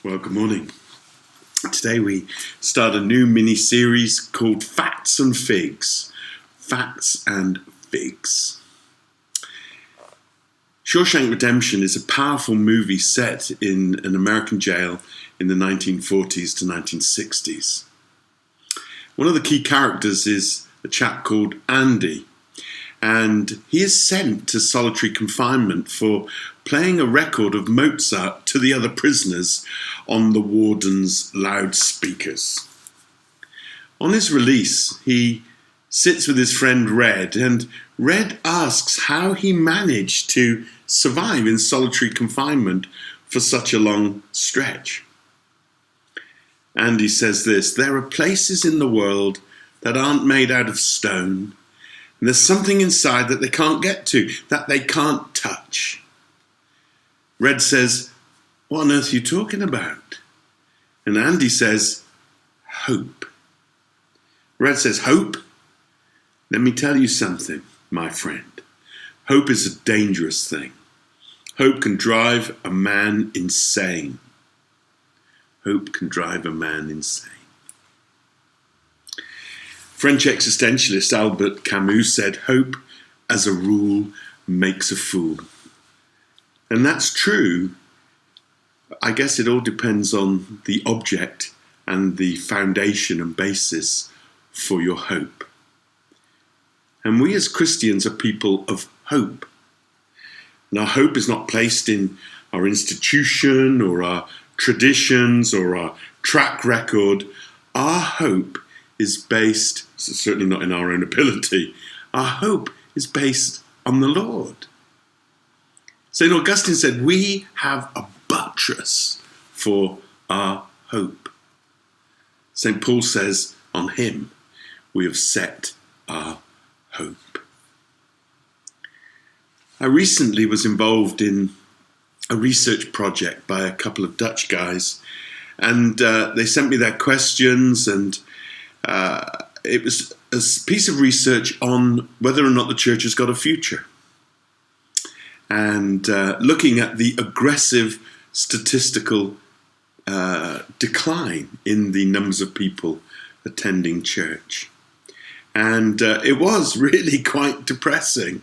Well, good morning. Today we start a new mini-series called Facts and Figs. Facts and Figs. Shawshank Redemption is a powerful movie set in an American jail in the 1940s to 1960s. One of the key characters is a chap called Andy, and he is sent to solitary confinement for playing a record of Mozart to the other prisoners on the warden's loudspeakers. On his release, he sits with his friend Red, and Red asks how he managed to survive in solitary confinement for such a long stretch. Andy says this: "There are places in the world that aren't made out of stone, and there's something inside that they can't get to, that they can't touch." Red says, "What on earth are you talking about?" And Andy says, "Hope." Red says, "Hope? Let me tell you something, my friend. Hope is a dangerous thing. Hope can drive a man insane. Hope can drive a man insane." French existentialist Albert Camus said, "Hope, as a rule, makes a fool." And that's true. I guess it all depends on the object and the foundation and basis for your hope. And we as Christians are people of hope. And our hope is not placed in our institution or our traditions or our track record. Our hope is based, certainly not in our own ability, our hope is based on the Lord. St. Augustine said, "We have a buttress for our hope." St. Paul says, "On him we have set our hope." I recently was involved in a research project by a couple of Dutch guys, and they sent me their questions, and it was a piece of research on whether or not the church has got a future, and looking at the aggressive statistical decline in the numbers of people attending church. And it was really quite depressing,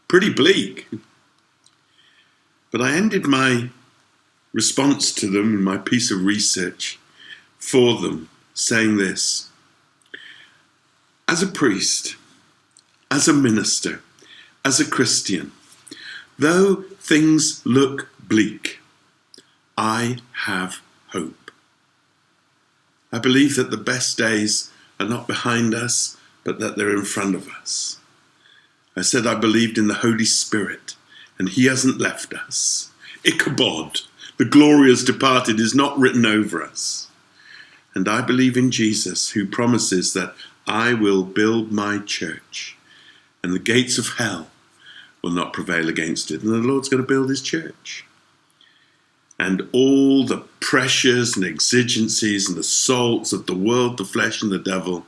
pretty bleak. But I ended my response to them in my piece of research for them saying this: as a priest, as a minister, as a Christian, though things look bleak, I have hope. I believe that the best days are not behind us, but that they're in front of us. I said I believed in the Holy Spirit, and he hasn't left us. Ichabod, the glory has departed, is not written over us. And I believe in Jesus, who promises that I will build my church, and the gates of hell will not prevail against it. And the Lord's going to build his church. And all the pressures and exigencies and the assaults of the world, the flesh, and the devil,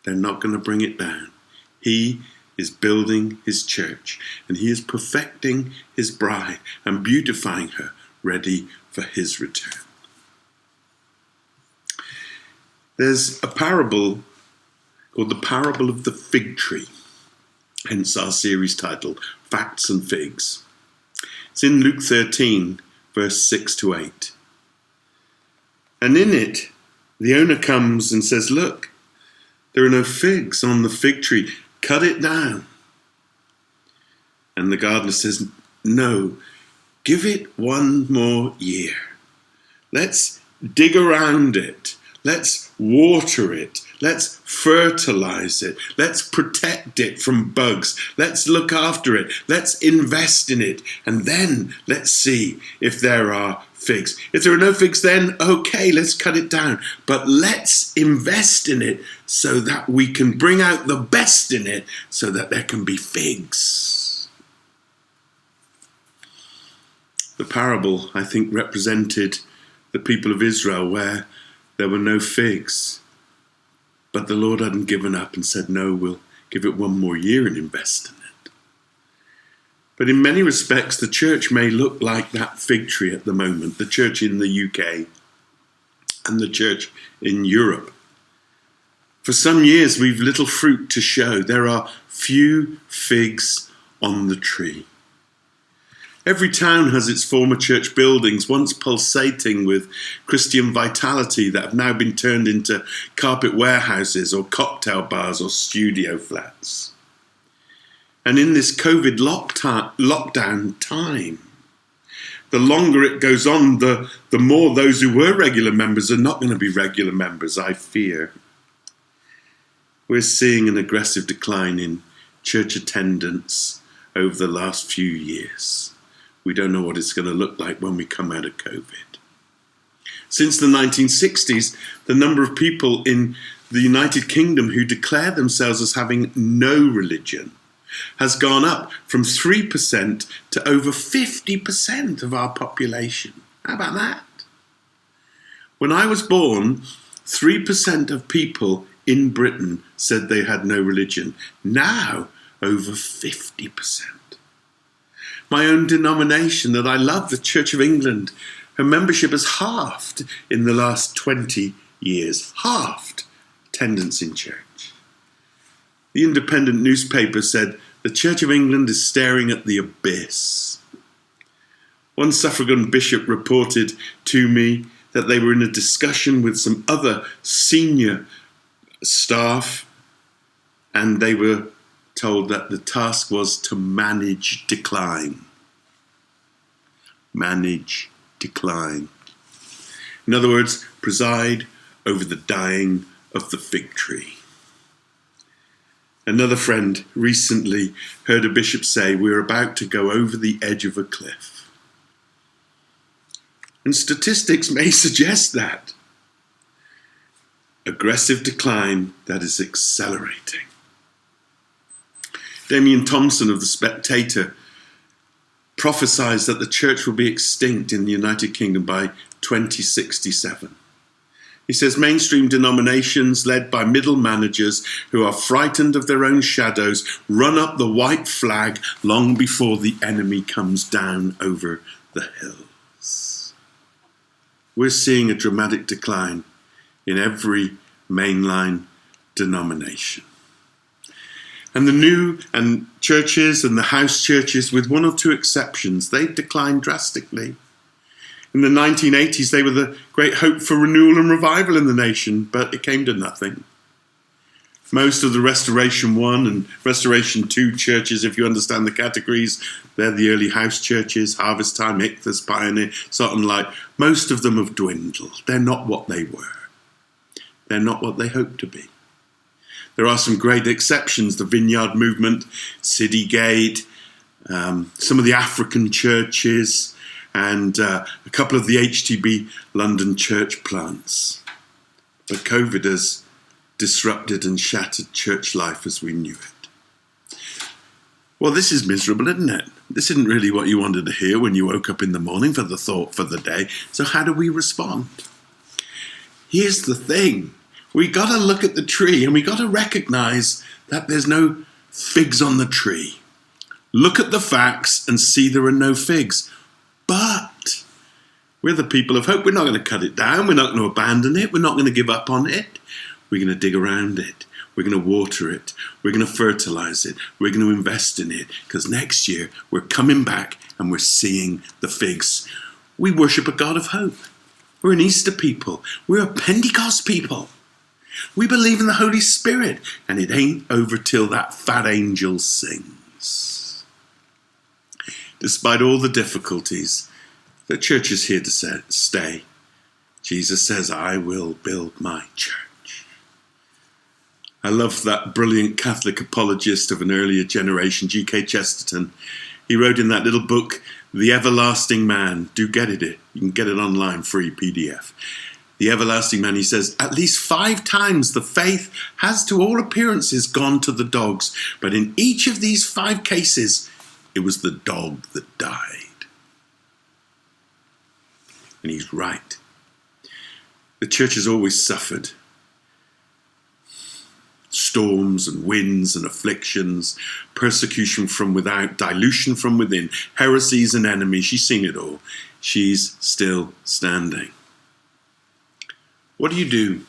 they're not going to bring it down. He is building his church, and he is perfecting his bride and beautifying her, ready for his return. There's a parable called the parable of the fig tree, hence our series title, Facts and Figs. It's in Luke 13, verse 6 to 8. And in it, the owner comes and says, "Look, there are no figs on the fig tree. Cut it down." And the gardener says, "No, give it one more year. Let's dig around it. Let's water it. Let's fertilize it. Let's protect it from bugs. Let's look after it. Let's invest in it. And then let's see if there are figs. If there are no figs, then okay, let's cut it down. But let's invest in it so that we can bring out the best in it so that there can be figs." The parable, I think, represented the people of Israel where there were no figs. But the Lord hadn't given up and said, "No, we'll give it one more year and invest in it." But in many respects, the church may look like that fig tree at the moment, the church in the UK and the church in Europe. For some years, we've little fruit to show. There are few figs on the tree. Every town has its former church buildings, once pulsating with Christian vitality, that have now been turned into carpet warehouses or cocktail bars or studio flats. And in this COVID lockdown time, the longer it goes on, the more those who were regular members are not going to be regular members, I fear. We're seeing an aggressive decline in church attendance over the last few years. We don't know what it's going to look like when we come out of COVID. Since the 1960s, the number of people in the United Kingdom who declare themselves as having no religion has gone up from 3% to over 50% of our population. How about that? When I was born, 3% of people in Britain said they had no religion. Now, over 50%. My own denomination that I love, the Church of England, her membership has halved in the last 20 years. Halved attendance in church. The Independent newspaper said the Church of England is staring at the abyss. One Suffragan bishop reported to me that they were in a discussion with some other senior staff, and they were told that the task was to manage decline. Manage decline. In other words, preside over the dying of the fig tree. Another friend recently heard a bishop say, "We're about to go over the edge of a cliff." And statistics may suggest that. Aggressive decline that is accelerating. Damien Thompson of The Spectator prophesies that the church will be extinct in the United Kingdom by 2067. He says mainstream denominations led by middle managers who are frightened of their own shadows run up the white flag long before the enemy comes down over the hills. We're seeing a dramatic decline in every mainline denomination. And the new and churches and the house churches, with one or two exceptions, they've declined drastically. In the 1980s, they were the great hope for renewal and revival in the nation, but it came to nothing. Most of the Restoration 1 and Restoration 2 churches, if you understand the categories, they're the early house churches, Harvest Time, Ichthus, Pioneer, Salt and Light. Most of them have dwindled. They're not what they were. They're not what they hoped to be. There are some great exceptions, the Vineyard Movement, City Gate, some of the African churches, and a couple of the HTB London church plants. But COVID has disrupted and shattered church life as we knew it. Well, this is miserable, isn't it? This isn't really what you wanted to hear when you woke up in the morning for the thought for the day. So how do we respond? Here's the thing. We got to look at the tree and we got to recognize that there's no figs on the tree. Look at the facts and see there are no figs. But we're the people of hope. We're not going to cut it down. We're not going to abandon it. We're not going to give up on it. We're going to dig around it. We're going to water it. We're going to fertilize it. We're going to invest in it. Because next year we're coming back and we're seeing the figs. We worship a God of hope. We're an Easter people. We're a Pentecost people. We believe in the Holy Spirit, and it ain't over till that fat angel sings. Despite all the difficulties, the church is here to stay. Jesus says, "I will build my church." I love that brilliant Catholic apologist of an earlier generation, G.K. Chesterton. He wrote in that little book, The Everlasting Man. Do get it. You can get it online, free PDF. The Everlasting Man, he says, at least 5 times the faith has to all appearances gone to the dogs. But in each of these 5 cases, it was the dog that died. And he's right. The church has always suffered. storms and winds and afflictions, persecution from without, dilution from within, heresies and enemies. She's seen it all. She's still standing. What do you do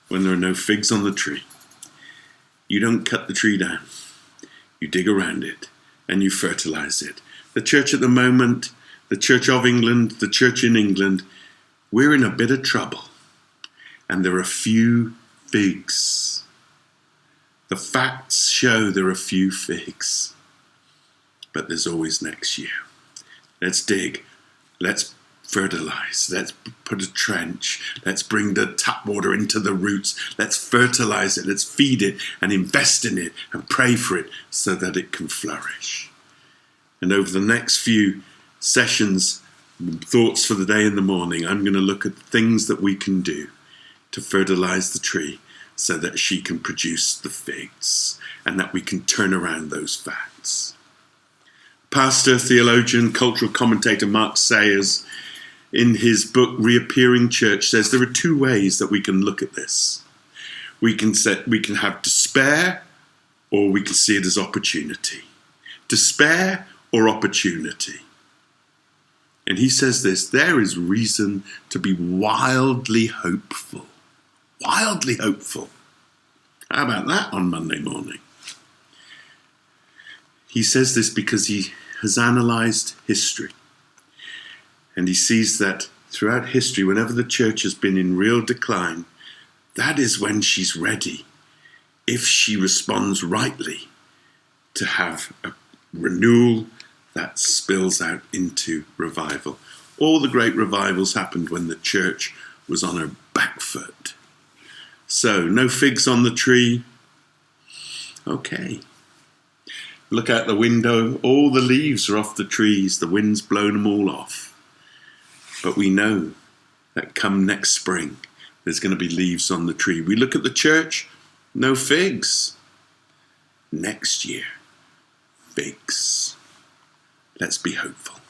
when there are no figs on the tree? You don't cut the tree down. You dig around it and you fertilize it. The church at the moment, the Church of England, the church in England, we're in a bit of trouble. And there are few figs. The facts show there are few figs. But there's always next year. Let's dig. Let's fertilize. Let's put a trench. Let's bring the tap water into the roots. Let's fertilize it. Let's feed it and invest in it and pray for it so that it can flourish. And over the next few sessions, thoughts for the day in the morning, I'm going to look at things that we can do to fertilize the tree so that she can produce the figs and that we can turn around those facts. Pastor, theologian, cultural commentator Mark Sayers, in his book Reappearing Church, says there are two ways that we can look at this. We can have despair, or we can see it as opportunity. Despair or opportunity. And he says this: there is reason to be wildly hopeful. Wildly hopeful. How about that on Monday morning? He says this because he has analysed history. And he sees that throughout history, whenever the church has been in real decline, that is when she's ready, if she responds rightly, to have a renewal that spills out into revival. All the great revivals happened when the church was on her back foot. So, no figs on the tree. Okay. Look out the window. All the leaves are off the trees. The wind's blown them all off. But we know that come next spring, there's going to be leaves on the tree. We look at the church, no figs. Next year, figs. Let's be hopeful.